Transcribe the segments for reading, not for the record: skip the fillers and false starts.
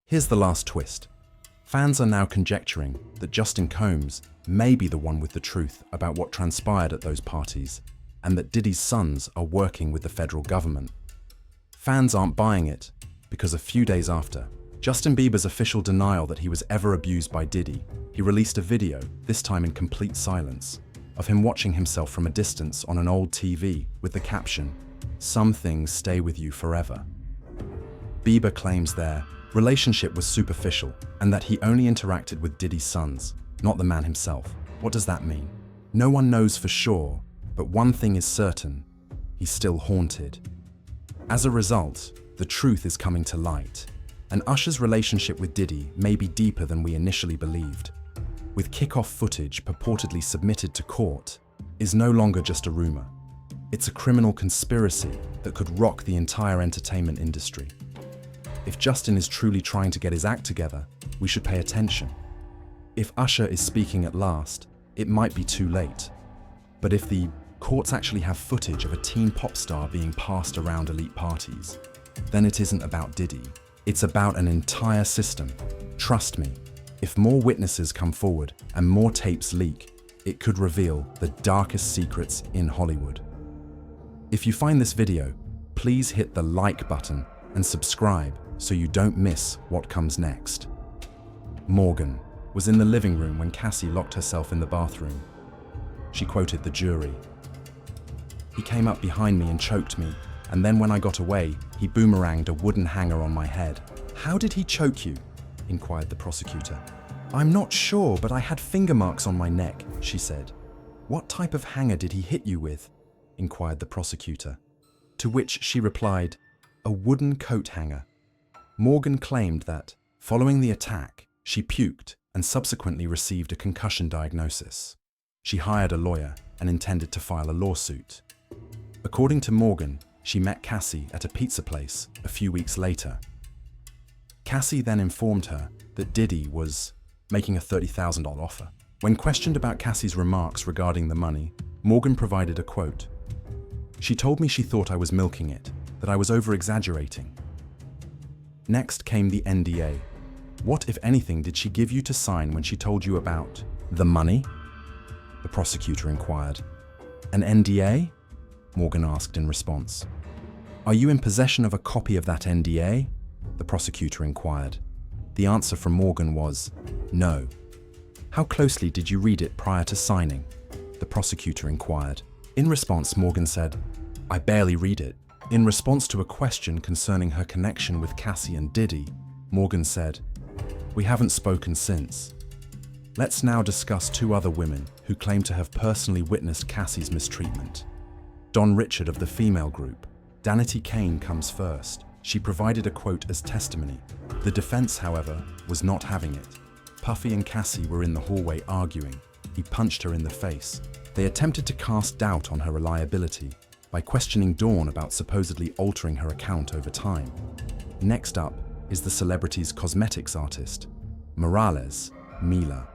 Here's the last twist. Fans are now conjecturing that Justin Combs may be the one with the truth about what transpired at those parties, and that Diddy's sons are working with the federal government. Fans aren't buying it because a few days after Justin Bieber's official denial that he was ever abused by Diddy, he released a video, this time in complete silence, of him watching himself from a distance on an old TV with the caption, "Some things stay with you forever." Bieber claims their relationship was superficial and that he only interacted with Diddy's sons, not the man himself. What does that mean? No one knows for sure, but one thing is certain: he's still haunted. As a result, the truth is coming to light, and Usher's relationship with Diddy may be deeper than we initially believed. With kickoff footage purportedly submitted to court, is no longer just a rumor. It's a criminal conspiracy that could rock the entire entertainment industry. If Justin is truly trying to get his act together, we should pay attention. If Usher is speaking at last, it might be too late. But if the courts actually have footage of a teen pop star being passed around elite parties, then it isn't about Diddy. It's about an entire system. Trust me, if more witnesses come forward and more tapes leak, it could reveal the darkest secrets in Hollywood. If you find this video, please hit the like button and subscribe so you don't miss what comes next. Morgan was in the living room when Cassie locked herself in the bathroom. She quoted the jury. "He came up behind me and choked me, and then when I got away, he boomeranged a wooden hanger on my head." "How did he choke you?" inquired the prosecutor. "I'm not sure, but I had finger marks on my neck," she said. "What type of hanger did he hit you with?" inquired the prosecutor. To which she replied, "A wooden coat hanger." Morgan claimed that, following the attack, she puked and subsequently received a concussion diagnosis. She hired a lawyer and intended to file a lawsuit. According to Morgan, she met Cassie at a pizza place a few weeks later. Cassie then informed her that Diddy was making a $30,000 offer. When questioned about Cassie's remarks regarding the money, Morgan provided a quote. "She told me she thought I was milking it, that I was over-exaggerating." Next came the NDA. "What, if anything, did she give you to sign when she told you about the money?" the prosecutor inquired. "An NDA?" Morgan asked in response. "Are you in possession of a copy of that NDA?" the prosecutor inquired. The answer from Morgan was, "No." "How closely did you read it prior to signing?" the prosecutor inquired. In response, Morgan said, "I barely read it." In response to a question concerning her connection with Cassie and Diddy, Morgan said, "We haven't spoken since." Let's now discuss two other women who claim to have personally witnessed Cassie's mistreatment. Don Richard of the female group. Danity Kane comes first. She provided a quote as testimony. The defense, however, was not having it. Puffy and Cassie were in the hallway arguing. He punched her in the face. They attempted to cast doubt on her reliability by questioning Dawn about supposedly altering her account over time. Next up is the celebrity's cosmetics artist, Morales, Mila.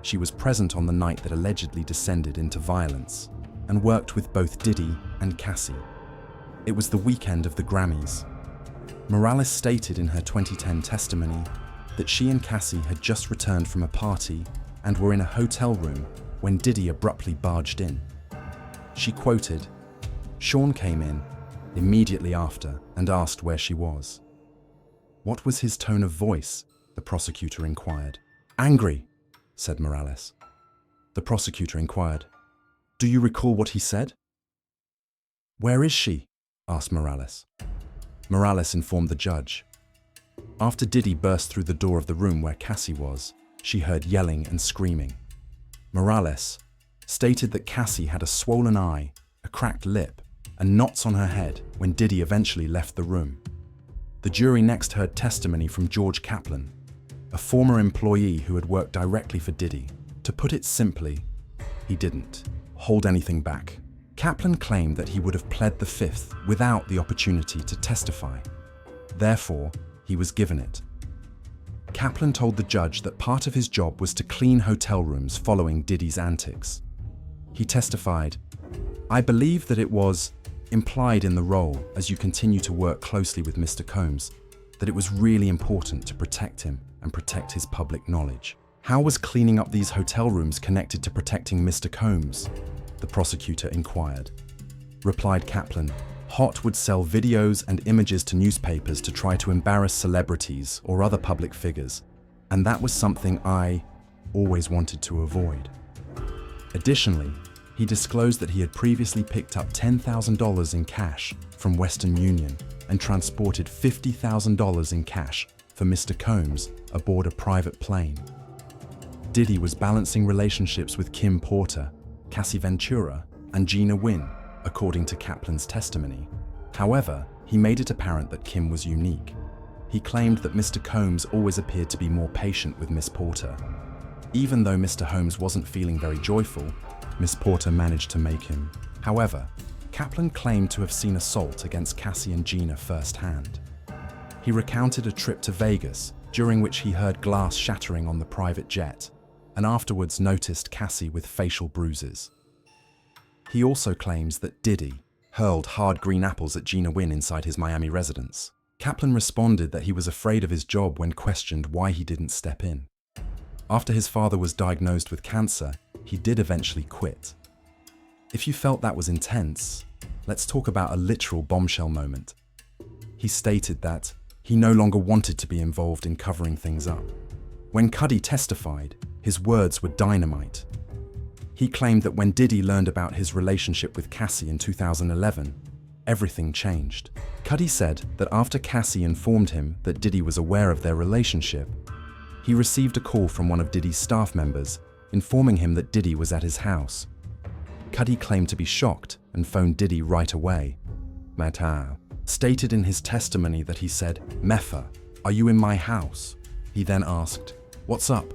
She was present on the night that allegedly descended into violence and worked with both Diddy and Cassie. It was the weekend of the Grammys. Morales stated in her 2010 testimony that she and Cassie had just returned from a party and were in a hotel room when Diddy abruptly barged in. She quoted, "Sean came in immediately after and asked where she was." "What was his tone of voice?" the prosecutor inquired. "Angry," said Morales. The prosecutor inquired, "Do you recall what he said?" "Where is she?" asked Morales. Morales informed the judge. After Diddy burst through the door of the room where Cassie was, she heard yelling and screaming. Morales stated that Cassie had a swollen eye, a cracked lip, and knots on her head when Diddy eventually left the room. The jury next heard testimony from George Kaplan, a former employee who had worked directly for Diddy. To put it simply, he didn't hold anything back. Kaplan claimed that he would have pled the Fifth without the opportunity to testify. Therefore, he was given it. Kaplan told the judge that part of his job was to clean hotel rooms following Diddy's antics. He testified, "I believe that it was implied in the role as you continue to work closely with Mr. Combs, that it was really important to protect him and protect his public knowledge. How was cleaning up these hotel rooms connected to protecting Mr. Combs? The prosecutor inquired. Replied Kaplan, Hot would sell videos and images to newspapers to try to embarrass celebrities or other public figures, and that was something I always wanted to avoid. Additionally, he disclosed that he had previously picked up $10,000 in cash from Western Union and transported $50,000 in cash for Mr. Combs aboard a private plane. Diddy was balancing relationships with Kim Porter, Cassie Ventura, and Gina Wynn, according to Kaplan's testimony. However, he made it apparent that Kim was unique. He claimed that Mr. Combs always appeared to be more patient with Miss Porter. Even though Mr. Holmes wasn't feeling very joyful, Miss Porter managed to make him. However, Kaplan claimed to have seen assault against Cassie and Gina firsthand. He recounted a trip to Vegas, during which he heard glass shattering on the private jet, and afterwards noticed Cassie with facial bruises. He also claims that Diddy hurled hard green apples at Gina Wynn inside his Miami residence. Kaplan responded that he was afraid of his job when questioned why he didn't step in. After his father was diagnosed with cancer, he did eventually quit. If you felt that was intense, let's talk about a literal bombshell moment. He stated that he no longer wanted to be involved in covering things up. When Cuddy testified, his words were dynamite. He claimed that when Diddy learned about his relationship with Cassie in 2011, everything changed. Cuddy said that after Cassie informed him that Diddy was aware of their relationship, he received a call from one of Diddy's staff members informing him that Diddy was at his house. Cuddy claimed to be shocked and phoned Diddy right away. Mata stated in his testimony that he said, "Mefa, are you in my house?" He then asked, "What's up?"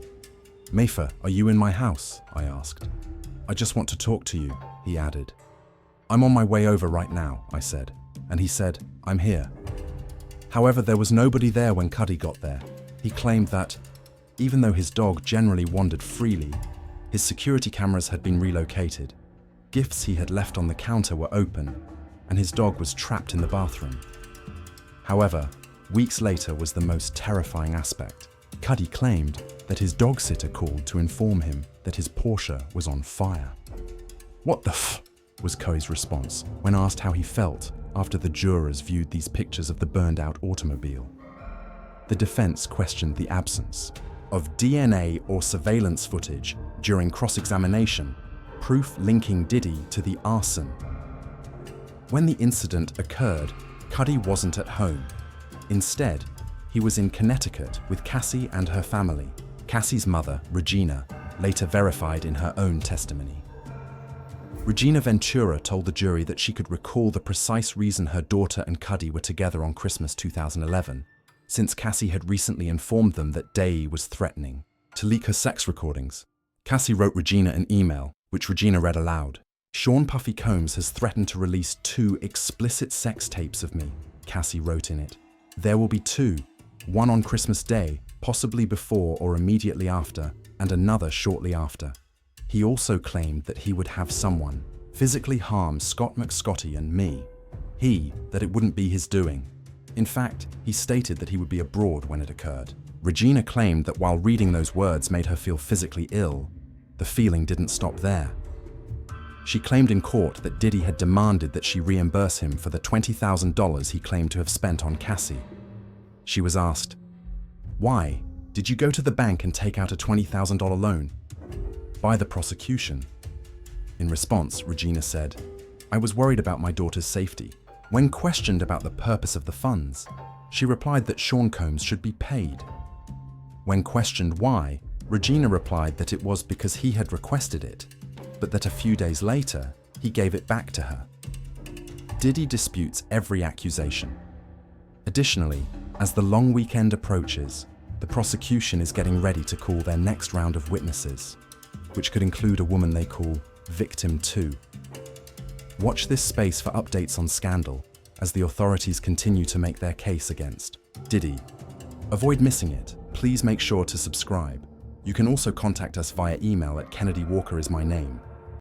"Mefa, are you in my house?" I asked. "I just want to talk to you," he added. "I'm on my way over right now," I said, and he said, "I'm here." However, there was nobody there when Cuddy got there. He claimed that, even though his dog generally wandered freely, his security cameras had been relocated. Gifts he had left on the counter were open, and his dog was trapped in the bathroom. However, weeks later was the most terrifying aspect. Cuddy claimed that his dog sitter called to inform him that his Porsche was on fire. "What the f?" was Coe's response when asked how he felt after the jurors viewed these pictures of the burned-out automobile. The defense questioned the absence of DNA or surveillance footage during cross-examination, proof linking Diddy to the arson. When the incident occurred, Cuddy wasn't at home. Instead, he was in Connecticut with Cassie and her family. Cassie's mother, Regina, later verified in her own testimony. Regina Ventura told the jury that she could recall the precise reason her daughter and Cuddy were together on Christmas 2011, since Cassie had recently informed them that Day was threatening to leak her sex recordings. Cassie wrote Regina an email, which Regina read aloud. "Sean Puffy Combs has threatened to release 2 explicit sex tapes of me," Cassie wrote in it. "There will be 2, one on Christmas Day, possibly before or immediately after, and another shortly after." He also claimed that he would have someone physically harm Scott McScotty and me. That it wouldn't be his doing. In fact, he stated that he would be abroad when it occurred. Regina claimed that while reading those words made her feel physically ill, the feeling didn't stop there. She claimed in court that Diddy had demanded that she reimburse him for the $20,000 he claimed to have spent on Cassie. She was asked, "Why? Did you go to the bank and take out a $20,000 loan?" by the prosecution. In response, Regina said, "I was worried about my daughter's safety." When questioned about the purpose of the funds, she replied that Sean Combs should be paid. When questioned why, Regina replied that it was because he had requested it, but that a few days later, he gave it back to her. Diddy disputes every accusation. Additionally, as the long weekend approaches, the prosecution is getting ready to call their next round of witnesses, which could include a woman they call Victim 2. Watch this space for updates on Scandal as the authorities continue to make their case against Diddy. Avoid missing it. Please make sure to subscribe. You can also contact us via email at kennedywalkerismyname